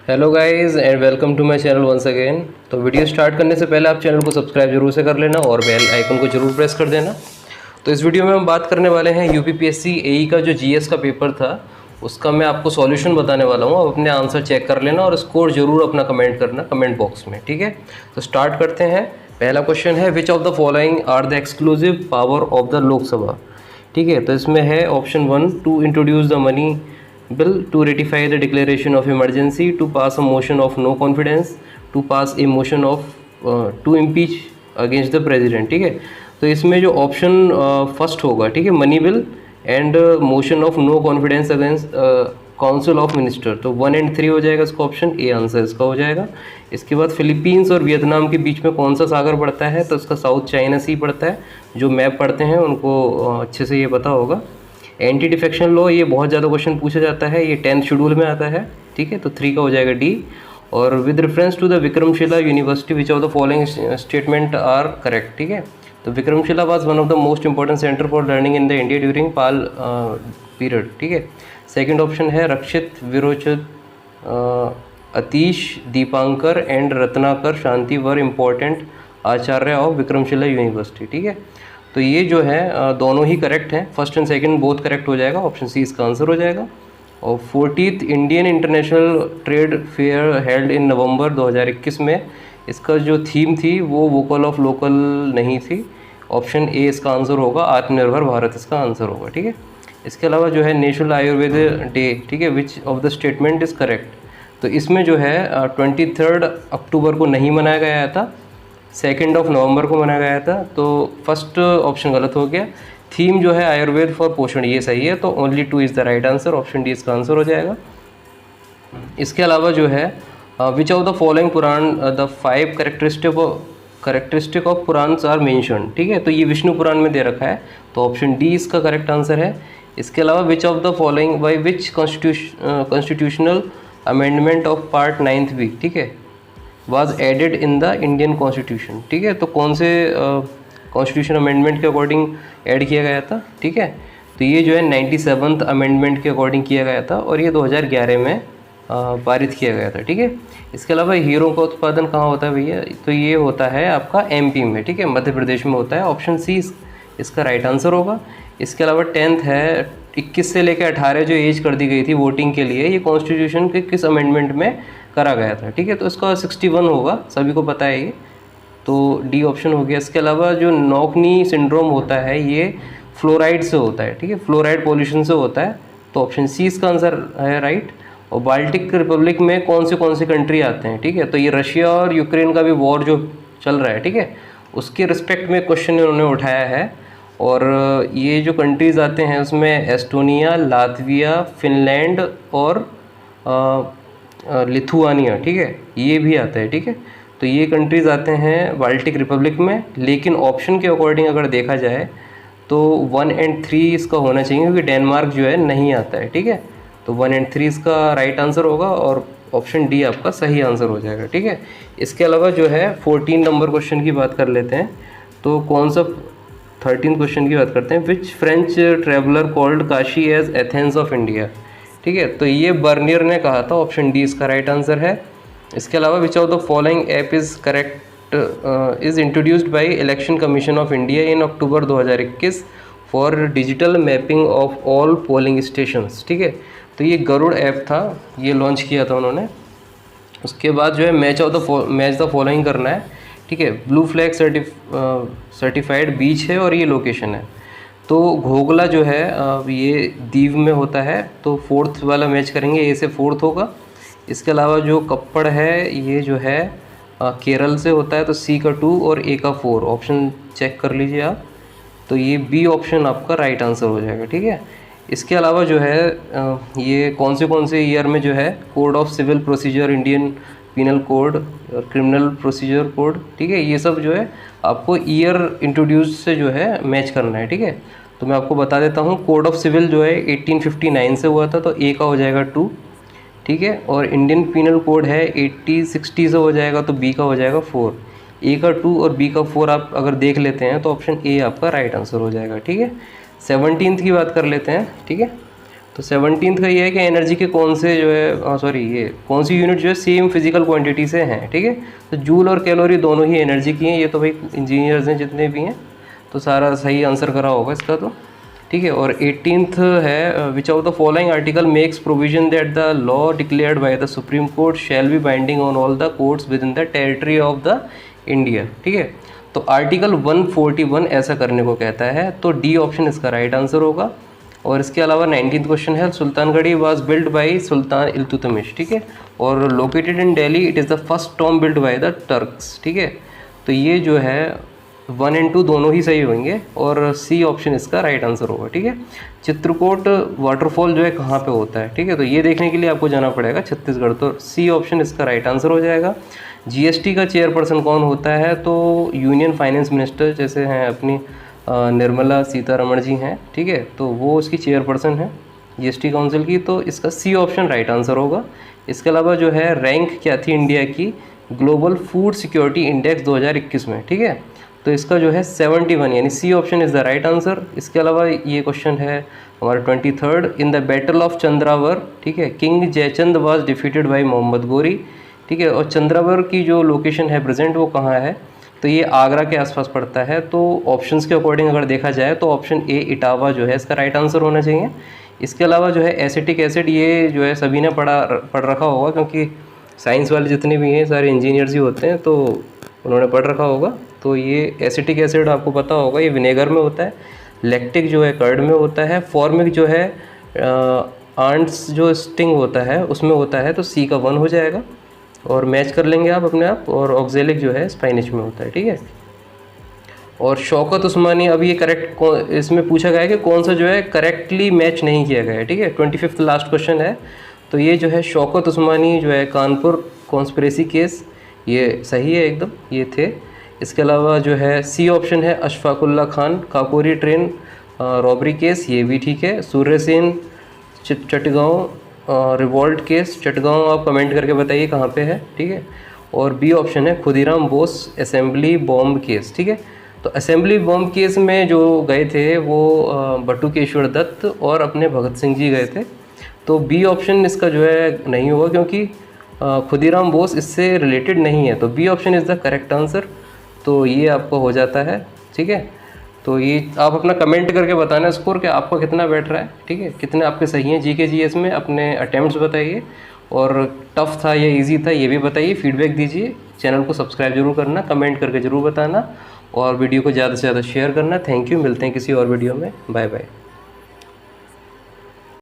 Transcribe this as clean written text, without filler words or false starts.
Hello guys and welcome to my channel once again. तो video start करने से पहले आप चैनल को सब्सक्राइब जरूर से कर लेना और बेल आइकन को जरूर प्रेस कर देना। तो इस वीडियो में हम बात करने वाले हैं यूपीपीएससी एई का जो जीएस का पेपर था उसका मैं आपको सॉल्यूशन बताने वाला हूँ। आप अपने आंसर चेक कर लेना और स्कोर जरूर अपना कमेंट करना कमेंट बॉक्स में, ठीक है। तो स्टार्ट करते हैं। पहला क्वेश्चन है which of the following are the exclusive power of the Lok Sabha. ठीक है, तो इसमें है option 1 to introduce the money bill, to ratify the declaration of emergency, to pass a motion of no confidence, to pass a motion of to impeach against the president। ठीक है, तो इसमें जो ऑप्शन फर्स्ट होगा, ठीक है, money bill and motion of no confidence against council of minister, तो 1 और 3 हो जाएगा इसका ऑप्शन ए आंसर इसका हो जाएगा। इसके बाद फिलीपींस और वियतनाम के बीच में कौन सा सागर पड़ता है, तो इसका साउथ चाइना सी पड़ता है। जो मैप पढ़ते हैं उनको अच्छे से ये पता होगा। एंटी डिफेक्शन लॉ, ये बहुत ज़्यादा क्वेश्चन पूछा जाता है, ये 10th शेड्यूल में आता है, ठीक है, तो 3 का हो जाएगा डी। और with reference to the Vikramashila university which of the following statement are correct. ठीक है, तो Vikramashila was one of the most important centre for learning in the India during Pala period. ठीक है, सेकंड ऑप्शन है Rakshit, Virochan, Atish, Dipankar and Ratnakar Shanti were important acharya of Vikramashila university. ठीक है, तो ये जो है दोनों ही करेक्ट हैं, first and second both correct हो जाएगा, ऑप्शन सी इसका आंसर हो जाएगा। और 40th Indian international trade fair held in November 2021 में इसका जो थीम थी वो वोकल ऑफ लोकल नहीं थी, ऑप्शन ए इसका आंसर होगा, आत्मनिर्भर भारत इसका आंसर होगा। ठीक है, इसके अलावा जो है नेशनल आयुर्वेद डे, ठीक है, which of the statement is correct, तो इसमें जो है 23 अक्टूबर को नहीं मनाया गया था, 2 नवंबर को मनाया गया था, तो फर्स्ट ऑप्शन गलत हो गया। थीम जो है आयुर्वेद फॉर पोषण ये सही है, तो only 2 is the right answer, option D इसका आंसर हो जाएगा। इसके अलावा जो है which of the following Purana the 5 characteristic of Puranas are mention. ठीक है, तो ये विष्णु पुराण में दे रखा है, तो ऑप्शन डी इसका करेक्ट आंसर है। इसके अलावा which of the following by which constitutional amendment of part 9th B, ठीक है, was added in the Indian constitution. ठीक है, तो कौन से कॉन्स्टिट्यूशन अमेंडमेंट के अकॉर्डिंग ऐड किया गया था। ठीक है, तो ये जो है 97th अमेंडमेंट के अकॉर्डिंग किया गया था और ये 2011 में पारित किया गया था। ठीक है, इसके अलावा हीरो का उत्पादन कहाँ होता है भैया, तो ये होता है आपका एमपी में, ठीक है, मध्य प्रदेश में होता है, ऑप्शन सी इसका राइट आंसर होगा। इसके अलावा 10th है 21 से लेकर 18 जो एज कर दी गई थी वोटिंग के लिए, ये कॉन्स्टिट्यूशन के किस अमेंडमेंट में करा गया था। ठीक है, तो इसका 61 होगा, सभी को पता है ये, तो डी ऑप्शन हो गया। इसके अलावा जो नॉकनी सिंड्रोम होता है ये फ्लोराइड से होता है, ठीक है, फ्लोराइड पॉल्यूशन से होता है, तो ऑप्शन सी इसका आंसर है राइट। और बाल्टिक रिपब्लिक में कौन से कंट्री आते हैं, ठीक है, तो ये रशिया और यूक्रेन का भी वॉर जो चल रहा है, ठीक है, उसके रिस्पेक्ट में क्वेश्चन इन्होंने उठाया है। और ये जो कंट्रीज़ आते हैं उसमें एस्टोनिया, लातविया, फिनलैंड और लिथुआनिया, ठीक है, ये भी आता है। ठीक है, तो ये कंट्रीज़ आते हैं बाल्टिक रिपब्लिक में, लेकिन ऑप्शन के अकॉर्डिंग अगर देखा जाए तो 1 और 3 इसका होना चाहिए, क्योंकि डेनमार्क जो है नहीं आता है। ठीक है, तो 1 और 3 इसका राइट आंसर होगा और ऑप्शन डी आपका सही आंसर हो जाएगा। ठीक है, इसके अलावा जो है 14 नंबर क्वेश्चन की बात कर लेते हैं, तो कौन सा 13 क्वेश्चन की बात करते हैं। Which French traveller called Kashi as Athens of India. ठीक है, तो ये बर्नियर ने कहा था, ऑप्शन डी इसका राइट आंसर है। इसके अलावा which of the following app is correct is introduced by election commission of India in October 2021 for digital mapping of all polling stations. ठीक है, तो ये गरुड़ ऐप था, ये लॉन्च किया था उन्होंने। उसके बाद जो है मैच द फॉलोइंग करना है, ठीक है, ब्लू फ्लैग सर्टिफाइड बीच है और ये लोकेशन है, तो घोगला जो है ये दीव में होता है, तो 4th वाला मैच करेंगे, ए से 4th होगा। इसके अलावा जो कप्पड़ है ये जो है केरल से होता है, तो सी का 2 और ए का 4, ऑप्शन चेक कर लीजिए आप, तो ये बी ऑप्शन आपका राइट आंसर हो जाएगा। ठीक है, इसके अलावा जो है ये कौन से ईयर में जो है code of civil procedure, Indian penal code और क्रिमिनल प्रोसीजर कोड, ठीक है, ये सब जो है आपको ईयर इंट्रोड्यूस से जो है मैच करना है। ठीक है, तो मैं आपको बता देता हूँ, कोड ऑफ सिविल जो है 1859 से हुआ था, तो ए का हो जाएगा 2, ठीक है, और इंडियन पिनल कोड है 1860 से हो जाएगा, तो बी का हो जाएगा 4। ए का 2 और बी का 4 आप अगर देख लेते हैं तो ऑप्शन ए आपका राइट आंसर हो जाएगा। ठीक है, 17th की बात कर लेते हैं। ठीक है, तो 17th का ये है कि एनर्जी के कौन से जो है ये कौन सी यूनिट जो है सेम फिजिकल क्वांटिटी से हैं, ठीक है। तो जूल और कैलोरी दोनों ही एनर्जी की हैं। ये तो भाई इंजीनियर्स हैं जितने भी हैं, तो सारा सही आंसर करा होगा इसका तो, ठीक है। और 18th है which of the following article makes provision that the law declared by the supreme court shall be binding on all the courts with in the territory of the India, ठीक है। तो आर्टिकल 141 ऐसा करने को कहता है, तो डी ऑप्शन इसका राइट आंसर होगा। और इसके अलावा 19th क्वेश्चन है सुल्तानगढ़ी वाज बिल्ड बाय सुल्तान इल्तुतमिश, ठीक है। और located in Delhi, it is the first Tom build by the Turks, ठीक है। तो ये जो है 1 और 2 दोनों ही सही होंगे और सी ऑप्शन इसका राइट आंसर होगा, ठीक है। चित्रकूट वाटरफॉल जो है कहाँ पे होता है, ठीक है। तो ये देखने के लिए आपको जाना पड़ेगा छत्तीसगढ़, तो सी ऑप्शन इसका राइट आंसर हो जाएगा। जीएसटी का चेयरपर्सन कौन होता है, तो यूनियन फाइनेंस मिनिस्टर जैसे हैं अपनी निर्मला सीतारमण जी हैं, ठीक है। तो वो इसकी चेयरपर्सन है जीएसटी काउंसिल की, तो इसका सी ऑप्शन राइट आंसर होगा। इसके अलावा जो है रैंक क्या थी इंडिया की ग्लोबल फूड सिक्योरिटी इंडेक्स 2021 में, ठीक है। तो इसका जो है 71, यानी C option is the right answer. इसके अलावा ये क्वेश्चन है हमारा 23rd, in the battle of Chandrawar, ठीक है, king Jaichand was defeated by Muhammad Ghori, ठीक है। और चंद्रावर की जो लोकेशन है प्रेजेंट वो कहाँ है, तो ये आगरा के आसपास पड़ता है। तो ऑप्शंस के अकॉर्डिंग अगर देखा जाए तो ऑप्शन ए इटावा जो है इसका राइट आंसर होना चाहिए। इसके अलावा जो है एसिटिक एसिड, ये जो है सभी ने पढ़ रखा होगा, क्योंकि साइंस वाले जितने भी हैं सारे इंजीनियर्स ही होते हैं, तो उन्होंने पढ़ रखा होगा। तो ये एसिटिक एसिड आपको पता होगा, ये विनेगर में होता है। लैक्टिक जो है कर्ड में होता है। फॉर्मिक जो है आंट्स जो स्टिंग होता है उसमें होता है, तो सी का 1 हो जाएगा। और मैच कर लेंगे आप अपने आप। और ऑक्जेलिक जो है स्पाइनिश में होता है, ठीक है। और शौकत उस्मानी, अब ये करेक्ट इसमें पूछा गया है कि कौन सा जो है करेक्टली मैच नहीं किया गया है, ठीक है। 25th लास्ट क्वेश्चन है, तो ये जो है शौकत उस्मानी जो है कानपुर कॉन्स्पिरेसी केस, ये सही है एकदम, ये थे। इसके अलावा जो है सी ऑप्शन है Ashfaqulla Khan Kakori train robbery case, ये भी ठीक है। सूर्य सेन चटगांव रिवॉल्ट केस, चटगांव आप कमेंट करके बताइए कहाँ पे है, ठीक है। और बी ऑप्शन है Khudiram Bose assembly bomb case, ठीक है। तो असेंबली बॉम्ब केस में जो गए थे वो बटुकेश्वर दत्त और अपने भगत सिंह जी गए थे। तो बी ऑप्शन इसका जो है नहीं होगा, क्योंकि खुदीराम बोस इससे रिलेटेड नहीं है। तो B option is the correct answer. तो ये आपको हो जाता है, ठीक है। तो ये आप अपना कमेंट करके बताना स्कोर कि आपका कितना बैठ रहा है, ठीक है, कितने आपके सही हैं जीके जीएस में। अपने अटेम्प्ट्स बताइए, और टफ था या इजी था ये भी बताइए, फीडबैक दीजिए। चैनल को सब्सक्राइब जरूर करना, कमेंट करके ज़रूर बताना, और वीडियो को ज़्यादा से ज़्यादा शेयर करना। थैंक यू, मिलते हैं किसी और वीडियो में। Bye bye.